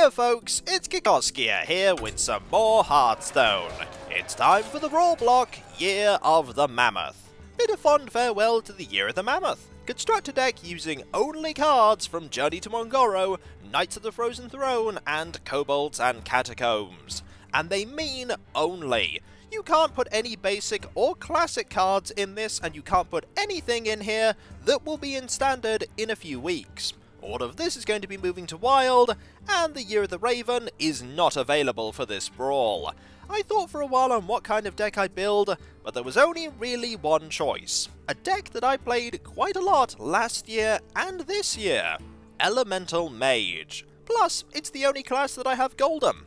Hiya folks, it's Kikoskia here with some more Hearthstone. It's time for the brawl block, Year of the Mammoth. Bid a fond farewell to the Year of the Mammoth. Construct a deck using only cards from Journey to Mongoro, Knights of the Frozen Throne, and Kobolds and Catacombs. And they mean only. You can't put any basic or classic cards in this, and you can't put anything in here that will be in standard in a few weeks. All of this is going to be moving to Wild, and the Year of the Raven is not available for this brawl. I thought for a while on what kind of deck I'd build, but there was only really one choice. A deck that I played quite a lot last year and this year. Elemental Mage. Plus, it's the only class that I have golden.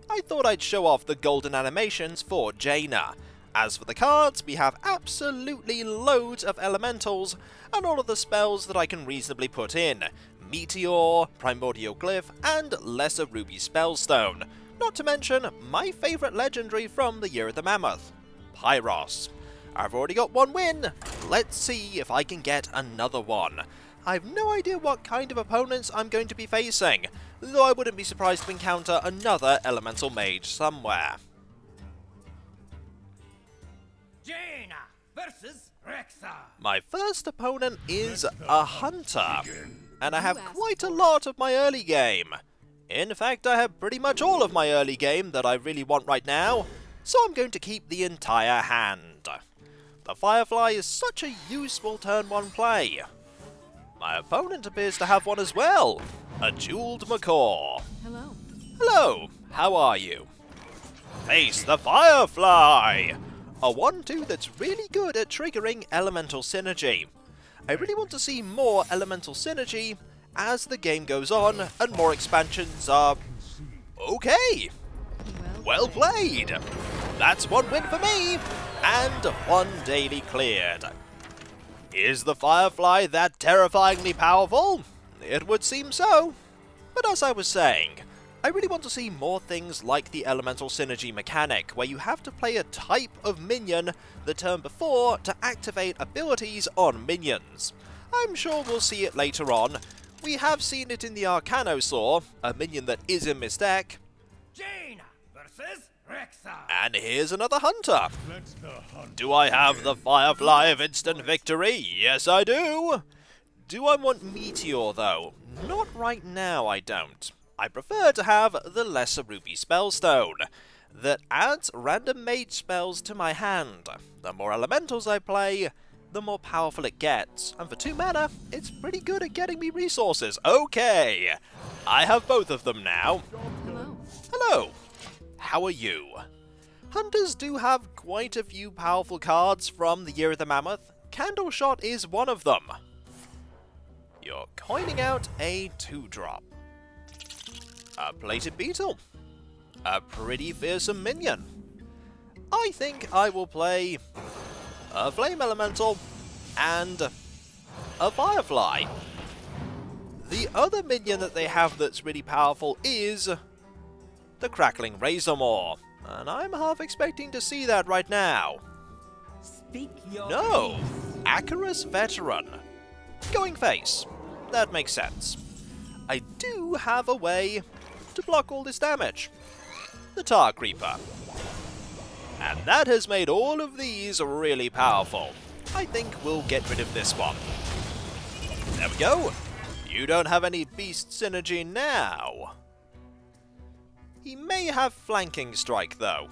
I thought I'd show off the golden animations for Jaina. As for the cards, we have absolutely loads of elementals, and all of the spells that I can reasonably put in. Meteor, Primordial Glyph, and Lesser Ruby Spellstone. Not to mention my favourite legendary from the Year of the Mammoth, Pyros. I've already got one win, let's see if I can get another one. I've no idea what kind of opponents I'm going to be facing, though I wouldn't be surprised to encounter another elemental mage somewhere. Jaina versus Rexa. My first opponent is a hunter, and I have quite a lot of my early game. In fact, I have pretty much all of my early game that I really want right now, so I'm going to keep the entire hand. The Firefly is such a useful turn 1 play. My opponent appears to have one as well, a Jeweled Macaw. Hello. Hello, how are you? Face the Firefly! A 1/2 that's really good at triggering elemental synergy. I really want to see more elemental synergy as the game goes on and more expansions are... Okay! Well played! That's one win for me, and one daily cleared. Is the Firefly that terrifyingly powerful? It would seem so. But as I was saying, I really want to see more things like the elemental synergy mechanic, where you have to play a type of minion the turn before to activate abilities on minions. I'm sure we'll see it later on. We have seen it in the Arcanosaur, a minion that is in this deck. Jaina versus Rexa. And here's another hunter. Do I have the Firefly of instant victory? Yes, I do. Do I want Meteor, though? Not right now, I don't. I prefer to have the Lesser Ruby Spellstone, that adds random mage spells to my hand. The more elementals I play, the more powerful it gets, and for 2 mana, it's pretty good at getting me resources. Okay, I have both of them now. Hello. Hello, how are you? Hunters do have quite a few powerful cards from the Year of the Mammoth. Candle Shot is one of them. You're coining out a 2-drop. A Plated Beetle. A pretty fearsome minion. I think I will play a Flame Elemental and a Firefly. The other minion that they have that's really powerful is the Crackling Razormaw, and I'm half expecting to see that right now. Speak your No! Acarus Veteran. Going face. That makes sense. I do have a way to block all this damage. The Tar Creeper. And that has made all of these really powerful. I think we'll get rid of this one. There we go. You don't have any beast synergy now. He may have Flanking Strike though.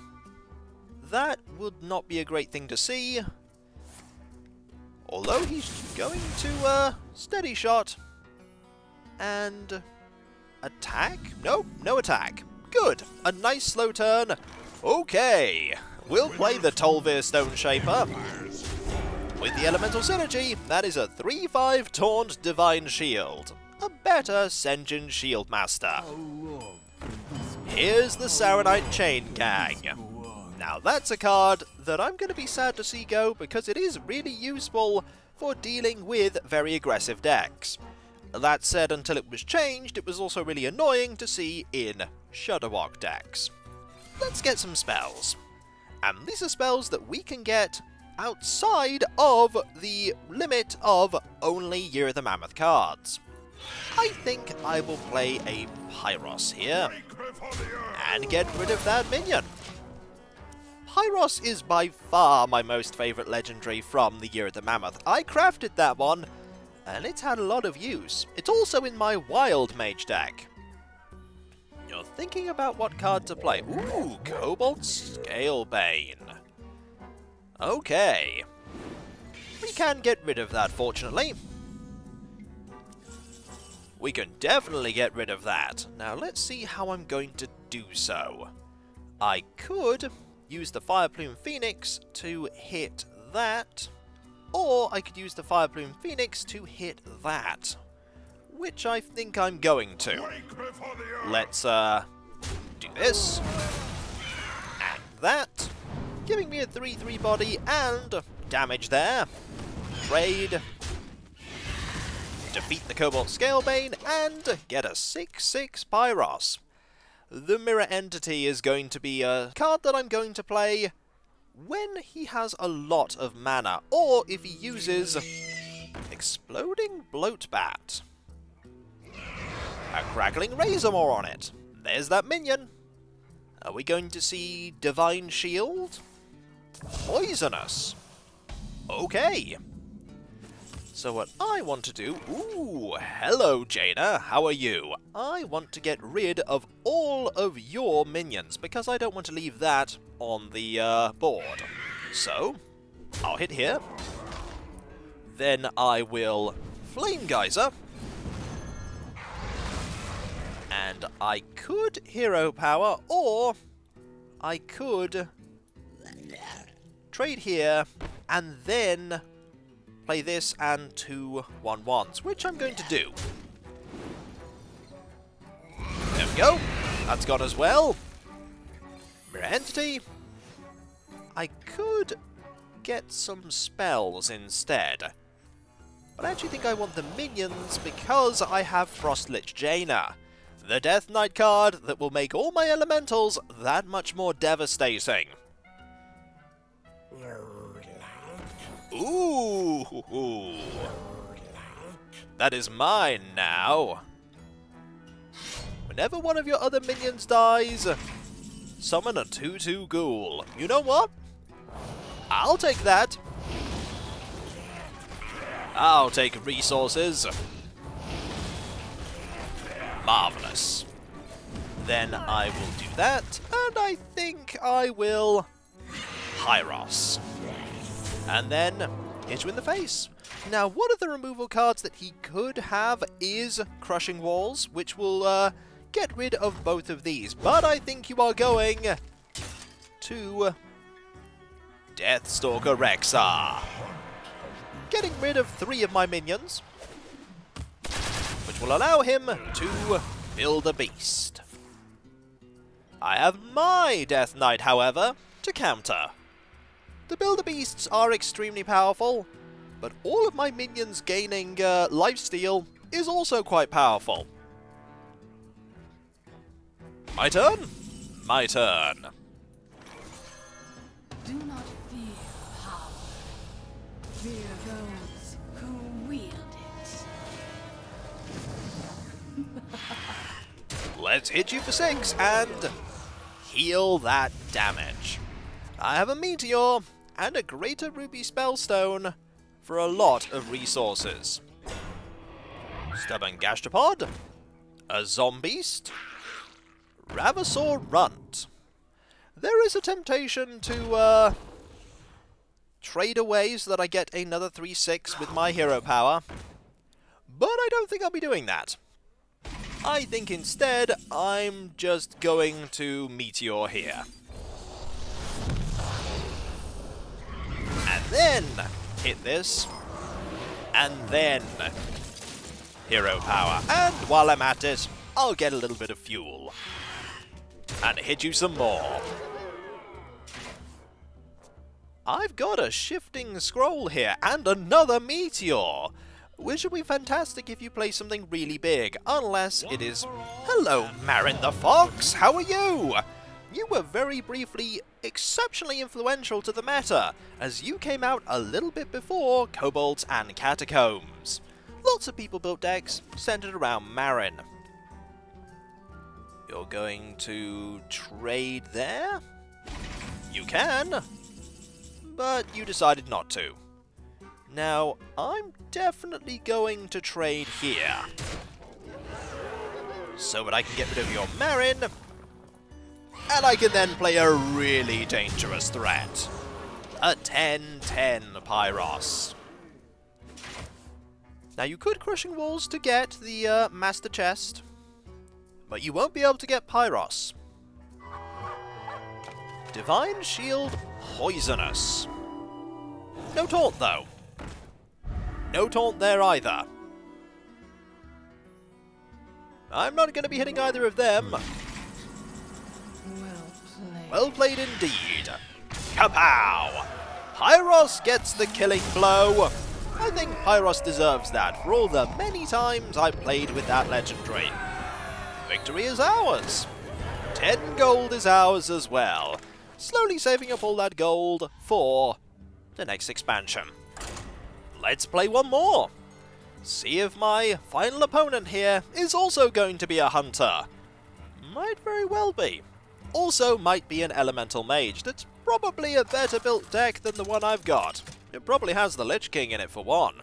That would not be a great thing to see. Although he's going to Steady Shot and attack? Nope, no attack. Good, a nice slow turn. Okay, we'll play the Tolvir Stone Shaper. With the elemental synergy, that is a 3/5 Taunt Divine Shield. A better Sen'jin Shield Master. Here's the Saronite Chain Gang. Now that's a card that I'm going to be sad to see go because it is really useful for dealing with very aggressive decks. That said, until it was changed, it was also really annoying to see in Shudderwock decks. Let's get some spells. And these are spells that we can get outside of the limit of only Year of the Mammoth cards. I think I will play a Pyros here and get rid of that minion. Pyros is by far my most favourite legendary from the Year of the Mammoth. I crafted that one, and it's had a lot of use. It's also in my wild mage deck. You're thinking about what card to play. Ooh, Cobalt Scalebane. Okay. We can get rid of that, fortunately. We can definitely get rid of that. Now, let's see how I'm going to do so. I could use the Fireplume Phoenix to hit that, or I could use the Fireplume Phoenix to hit that, which I think I'm going to. Let's do this, and that, giving me a 3/3 body and damage there. Trade, defeat the Cobalt Scalebane, and get a 6/6 Pyros. The Mirror Entity is going to be a card that I'm going to play when he has a lot of mana, or if he uses Exploding Bloatbat. A Crackling Razormaw on it. There's that minion. Are we going to see Divine Shield? Poisonous. Okay. So what I want to do... Ooh, hello Jaina, how are you? I want to get rid of all of your minions, because I don't want to leave that on the board. So, I'll hit here. Then I will Flame Geyser. And I could Hero Power, or I could trade here, and then play this and 2 1/1s, which I'm going to do. There we go. That's gone as well. Mirror Entity. I could get some spells instead, but I actually think I want the minions because I have Frostlich Jaina, the Death Knight card that will make all my elementals that much more devastating. Ooh! That is mine now. Whenever one of your other minions dies, summon a 2/2 ghoul. You know what? I'll take that. I'll take resources. Marvelous. Then I will do that, and I think I will Pyros. And then hit you in the face. Now, one of the removal cards that he could have is Crushing Walls, which will get rid of both of these. But I think you are going to Deathstalker Rexxar, getting rid of 3 of my minions, which will allow him to build a beast. I have my Death Knight, however, to counter. The Builder-Beasts are extremely powerful, but all of my minions gaining lifesteal is also quite powerful. My turn? My turn. Do not fear power. Fear those who wield it. Let's hit you for 6 and heal that damage. I have a Meteor and a Greater Ruby Spellstone for a lot of resources. Stubborn Gastropod, a Zombeast, Ravasaur Runt. There is a temptation to trade away so that I get another 3/6 with my hero power, but I don't think I'll be doing that. I think instead I'm just going to Meteor here. And then hit this, and then hero power. And while I'm at it, I'll get a little bit of fuel and hit you some more. I've got a Shifting Scroll here and another Meteor, which would be fantastic if you play something really big, unless it is... Hello, Marin the Fox, how are you? You were very briefly exceptionally influential to the meta, as you came out a little bit before Kobolds and Catacombs. Lots of people built decks centered around Marin. You're going to trade there? You can, but you decided not to. Now, I'm definitely going to trade here, so that I can get rid of your Marin, and I can then play a really dangerous threat. A 10/10 Pyros. Now you could Crushing Walls to get the Master Chest, but you won't be able to get Pyros. Divine Shield Poisonous. No taunt though. No taunt there either. I'm not going to be hitting either of them. Well played indeed. Kapow! Pyros gets the killing blow. I think Pyros deserves that for all the many times I played with that legendary. Victory is ours. 10 gold is ours as well. Slowly saving up all that gold for the next expansion. Let's play one more. See if my final opponent here is also going to be a hunter. Might very well be. Also might be an elemental mage that's probably a better built deck than the one I've got. It probably has the Lich King in it for one.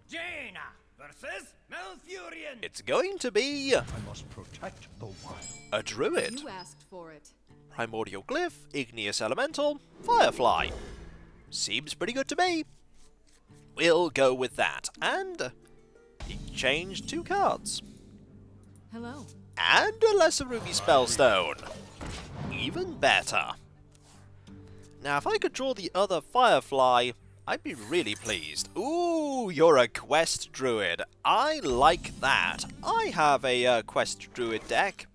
Jaina versus Malfurion. It's going to be I must protect the wild. a druid. You asked for it. Primordial Glyph, Igneous Elemental, Firefly. Seems pretty good to me. We'll go with that. And exchange 2 cards. Hello. And a Lesser Ruby Spellstone. Even better. Now, if I could draw the other Firefly, I'd be really pleased. Ooh, you're a Quest Druid. I like that. I have a Quest Druid deck.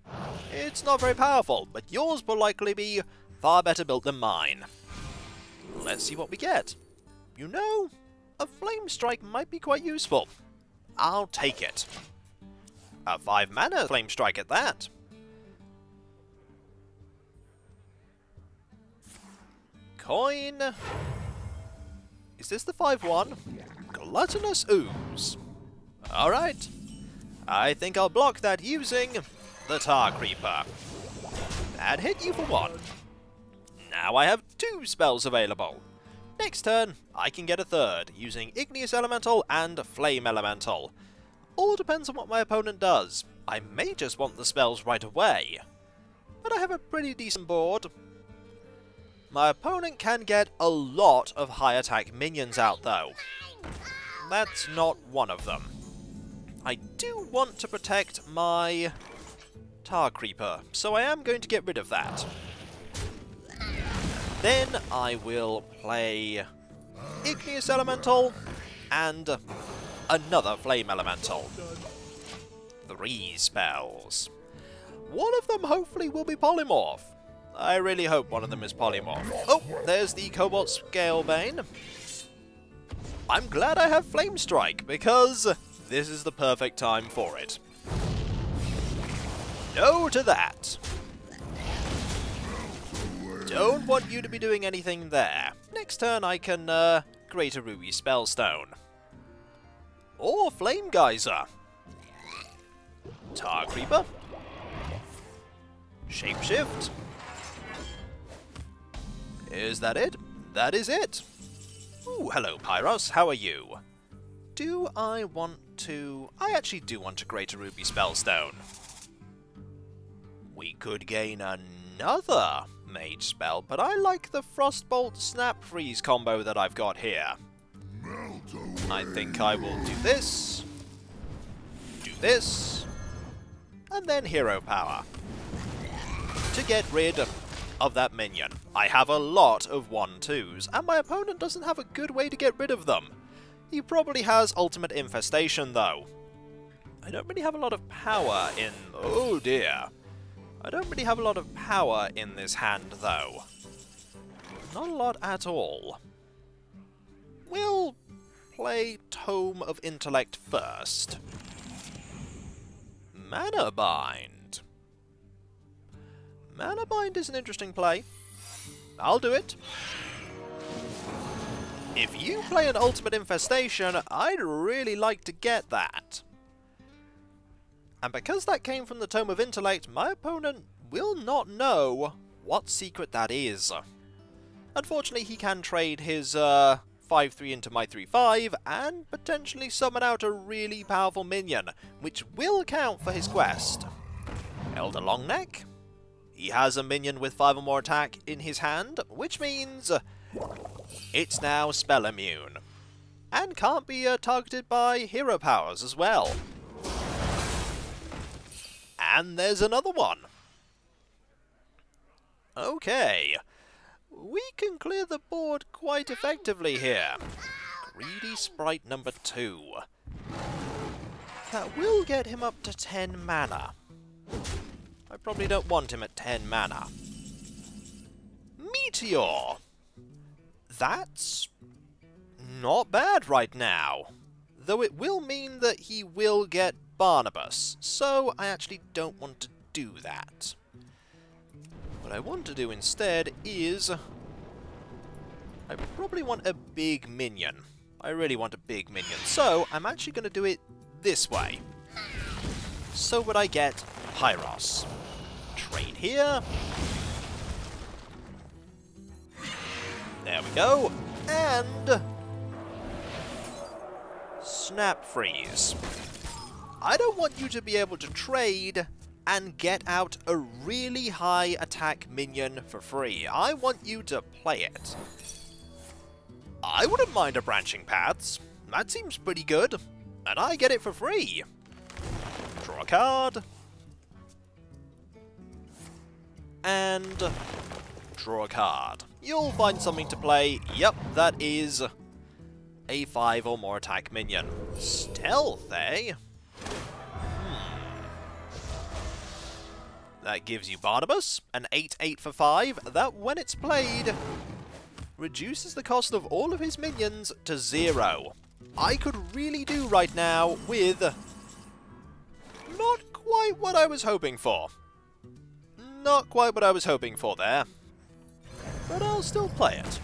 It's not very powerful, but yours will likely be far better built than mine. Let's see what we get. You know, a Flame Strike might be quite useful. I'll take it. A 5-mana Flame Strike at that. Coin. Is this the 5/1? Gluttonous Ooze. Alright. I think I'll block that using the Tar Creeper. And hit you for 1. Now I have 2 spells available. Next turn, I can get a 3rd, using Igneous Elemental and Flame Elemental. All depends on what my opponent does. I may just want the spells right away. But I have a pretty decent board. My opponent can get a lot of high attack minions out though. That's not one of them. I do want to protect my Tar Creeper, so I am going to get rid of that. Then I will play Igneous Elemental and another Flame Elemental. 3 spells. One of them hopefully will be Polymorph. I really hope one of them is Polymorph. Oh, there's the Cobalt Scalebane. I'm glad I have Flame Strike, because this is the perfect time for it. No to that. Don't want you to be doing anything there. Next turn I can create a Ruby Spellstone. Or Flame Geyser. Tar Creeper. Shapeshift. Is that it? That is it. Ooh, hello Pyros, how are you? Do I want to... I actually do want to create a Ruby Spellstone. We could gain another mage spell, but I like the Frostbolt Snap Freeze combo that I've got here. I think I will do this, and then Hero Power to get rid of that minion. I have a lot of 1/2s, and my opponent doesn't have a good way to get rid of them. He probably has Ultimate Infestation though. I don't really have a lot of power in... oh dear. I don't really have a lot of power in this hand though. Not a lot at all. We'll play Tome of Intellect first. Mana Bind. Mana Bind is an interesting play. I'll do it. If you play an ultimate infestation, I'd really like to get that. And because that came from the Tome of Intellect, my opponent will not know what secret that is. Unfortunately, he can trade his 5-3 into my 3-5 and potentially summon out a really powerful minion, which will count for his quest. Elder Longneck. He has a minion with 5 or more attack in his hand, which means it's now spell immune. And can't be targeted by hero powers as well. And there's another one. Okay. We can clear the board quite effectively here. Greedy Sprite number 2. That will get him up to 10 mana. I probably don't want him at 10 mana. Meteor! That's not bad right now. Though it will mean that he will get Barnabas, so I actually don't want to do that. What I want to do instead is... I probably want a big minion. I really want a big minion, so I'm actually going to do it this way. So would I get Pyros. Trade here. There we go. And... Snap Freeze. I don't want you to be able to trade and get out a really high attack minion for free. I want you to play it. I wouldn't mind a Branching Paths. That seems pretty good. And I get it for free. Draw a card. And draw a card. You'll find something to play. Yep, that is a 5 or more attack minion. Stealth, eh? That gives you Barnabas, an 8/8 for 5, that when it's played, reduces the cost of all of his minions to 0. I could really do right now with not quite what I was hoping for. Not quite what I was hoping for there. But I'll still play it.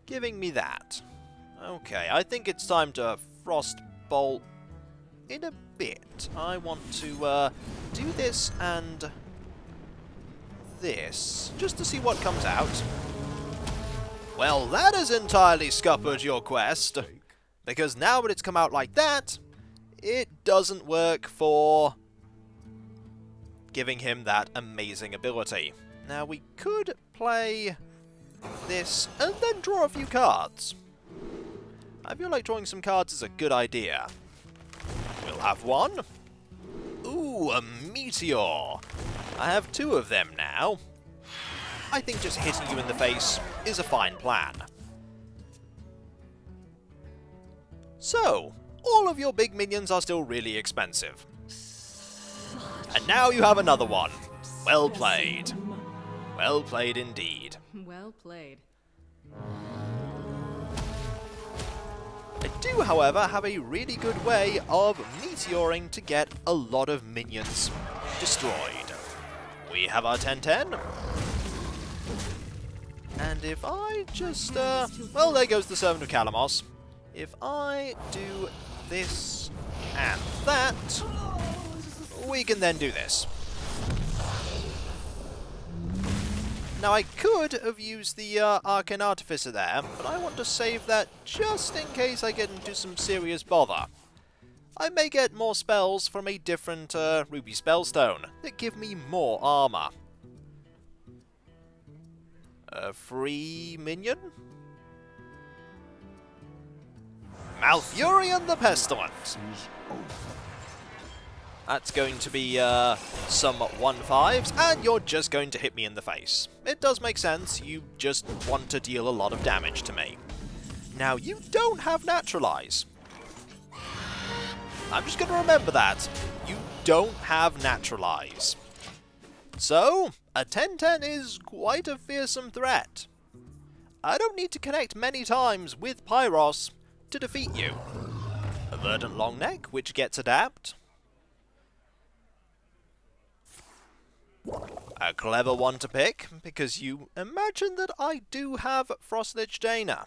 Giving me that. Okay, I think it's time to Frostbolt in a bit. I want to do this and this, just to see what comes out. Well, that has entirely scuppered your quest, because now that it's come out like that, it doesn't work for giving him that amazing ability. Now, we could play this and then draw a few cards. I feel like drawing some cards is a good idea. We'll have one. Ooh, a meteor. I have 2 of them now. I think just hitting you in the face is a fine plan. So, all of your big minions are still really expensive. And now you have another one. Well played. Well played indeed. Well played. I do, however, have a really good way of meteoring to get a lot of minions destroyed. We have our 10-10. And if I just, well, there goes the Servant of Kalamos. If I do this and that, we can then do this. Now, I could have used the Arcane Artificer there, but I want to save that just in case I get into some serious bother. I may get more spells from a different Ruby Spellstone that give me more armor. A free minion? Malfurion the Pestilent! That's going to be some 1/5s, and you're just going to hit me in the face. It does make sense, you just want to deal a lot of damage to me. Now, you don't have Naturalize. I'm just going to remember that. You don't have Naturalize. So, a 10-10 is quite a fearsome threat. I don't need to connect many times with Pyros to defeat you. A Verdant Longneck, which gets Adapt. A A clever one to pick, because you imagine that I do have Frostlich Dana.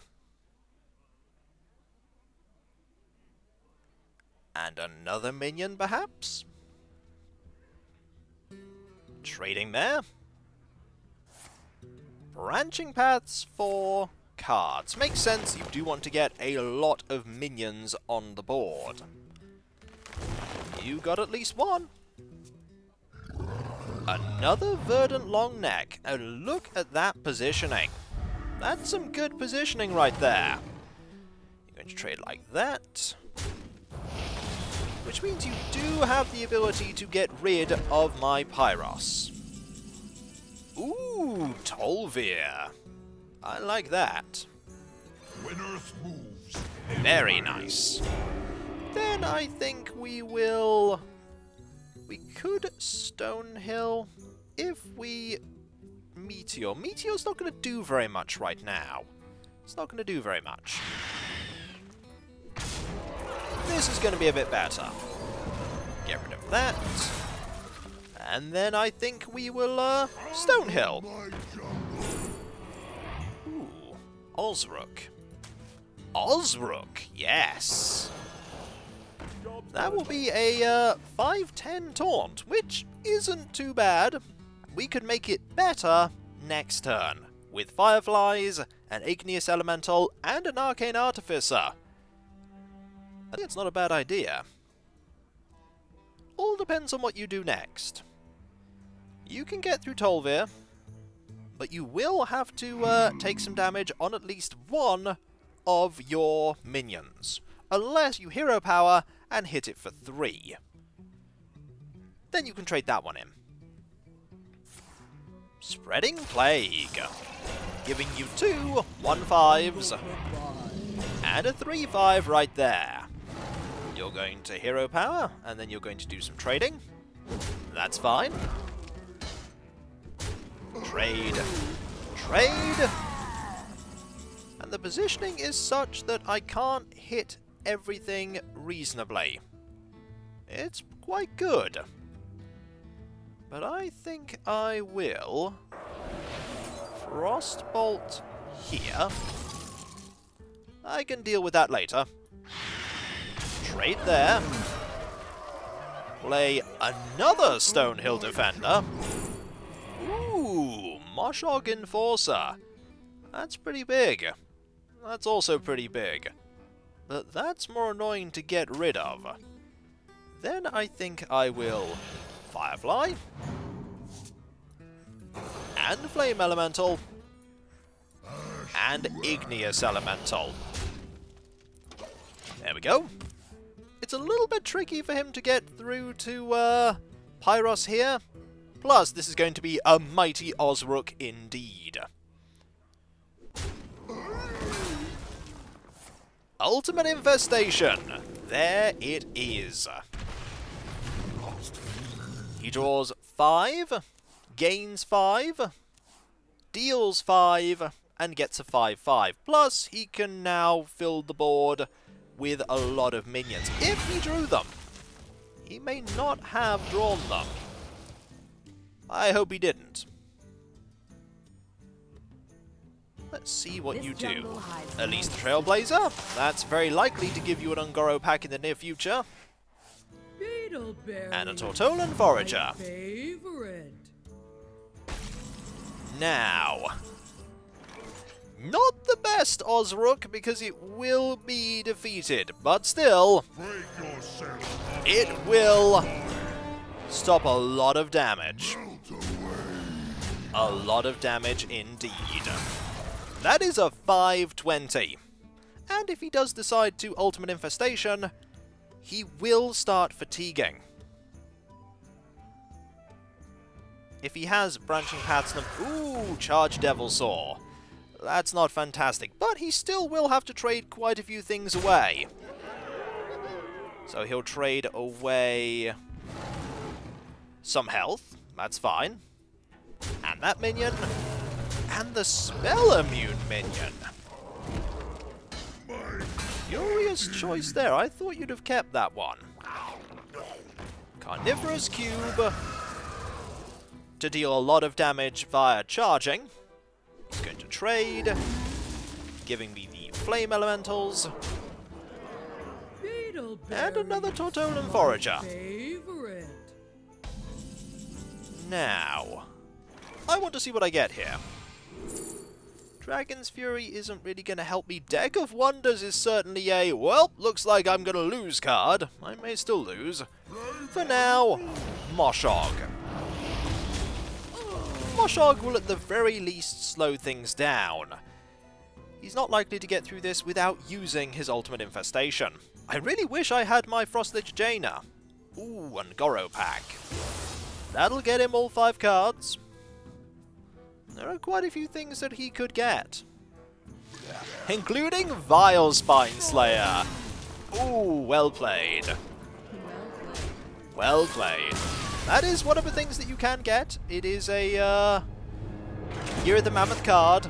And another minion, perhaps? Trading there. Branching paths for cards. Makes sense, you do want to get a lot of minions on the board. You got at least one. Another verdant long neck. And look at that positioning. That's some good positioning right there. You're going to trade like that. Which means you do have the ability to get rid of my Pyros. Ooh, Tolvir. I like that. When Earth moves, Very nice. Then I think we will... We could Stonehill if we Meteor. Meteor's not going to do very much right now. It's not going to do very much. This is going to be a bit better. Get rid of that. And then I think we will Stonehill. Ooh, Osrook. Osrook, yes. That will be a 5/10 taunt, which isn't too bad. We could make it better next turn, with Fireflies, an Igneous Elemental, and an Arcane Artificer. I think it's not a bad idea. All depends on what you do next. You can get through Tolvir, but you will have to take some damage on at least one of your minions, unless you hero power and hit it for 3. Then you can trade that one in. Spreading Plague, giving you 2 1/5s and a 3/5 right there. You're going to hero power, and then you're going to do some trading. That's fine. Trade. Trade! And the positioning is such that I can't hit everything reasonably. It's quite good. But I think I will Frostbolt here. I can deal with that later. Trade there. Play another Stonehill Defender. Ooh, Moshog Enforcer. That's pretty big. That's also pretty big. But that's more annoying to get rid of. Then I think I will Firefly. And Flame Elemental. And Igneous Elemental. There we go. It's a little bit tricky for him to get through to Pyros here. Plus, this is going to be a mighty Osrook indeed. Ultimate Infestation. There it is. He draws 5, gains 5, deals 5, and gets a 5/5. Plus, he can now fill the board with a lot of minions, if he drew them. He may not have drawn them. I hope he didn't. Let's see what you do. At least the Trailblazer. That's very likely to give you an Ungoro pack in the near future. And a Tortolan Forager. Now, not the best Osrook because it will be defeated, but still, it will stop a lot of damage. A lot of damage indeed. That is a 5/20. And if he does decide to Ultimate Infestation, he will start fatiguing. If he has Branching Paths, ooh, Charge Devilsaur. That's not fantastic, but he still will have to trade quite a few things away. So he'll trade away some health, that's fine. And that minion, and the Spell Immune minion. Curious choice there, I thought you'd have kept that one. Carnivorous Cube. to deal a lot of damage via charging. He's going to trade, giving me the Flame Elementals. And another Tortolan Forager. Favorite. Now, I want to see what I get here. Dragon's Fury isn't really going to help me. Deck of Wonders is certainly a, well, looks like I'm going to lose card. I may still lose. For now, Moshog. Moshog will at the very least slow things down. He's not likely to get through this without using his ultimate infestation. I really wish I had my Frostlich Jaina. Ooh, and Goro Pack. That'll get him all 5 cards. There are quite a few things that he could get. Including Vile Spine Slayer. Ooh, well played. Well played. That is one of the things that you can get. It is a Year of the Mammoth card.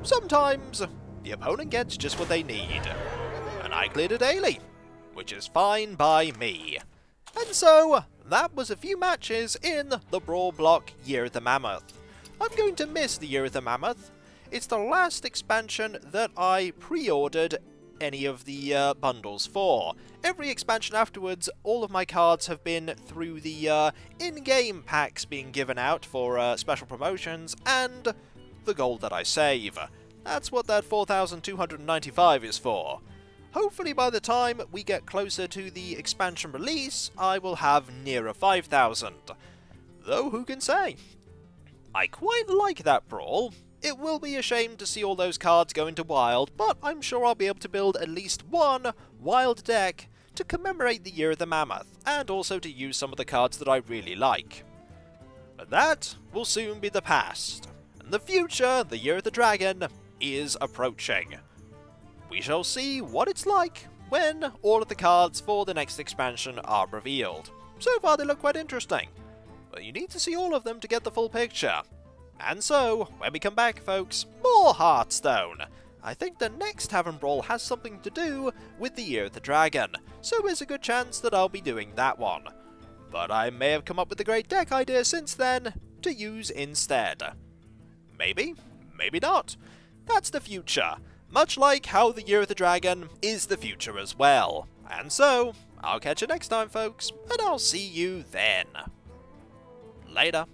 Sometimes the opponent gets just what they need. And I cleared a daily, which is fine by me. And so, that was a few matches in the Brawl Block Year of the Mammoth. I'm going to miss the Year of the Mammoth. It's the last expansion that I pre-ordered any of the bundles for. Every expansion afterwards, all of my cards have been through the in-game packs being given out for special promotions and the gold that I save. That's what that 4,295 is for. Hopefully by the time we get closer to the expansion release, I will have nearer 5,000. Though who can say? I quite like that Brawl. It will be a shame to see all those cards go into Wild, but I'm sure I'll be able to build at least one Wild deck to commemorate the Year of the Mammoth, and also to use some of the cards that I really like. But that will soon be the past, and the future, the Year of the Dragon, is approaching. We shall see what it's like when all of the cards for the next expansion are revealed. So far they look quite interesting, but you need to see all of them to get the full picture. And so, when we come back folks, more Hearthstone! I think the next Tavern Brawl has something to do with the Year of the Dragon, so there's a good chance that I'll be doing that one. But I may have come up with a great deck idea since then to use instead. Maybe, maybe not. That's the future, much like how the Year of the Dragon is the future as well. And so, I'll catch you next time folks, and I'll see you then. Later.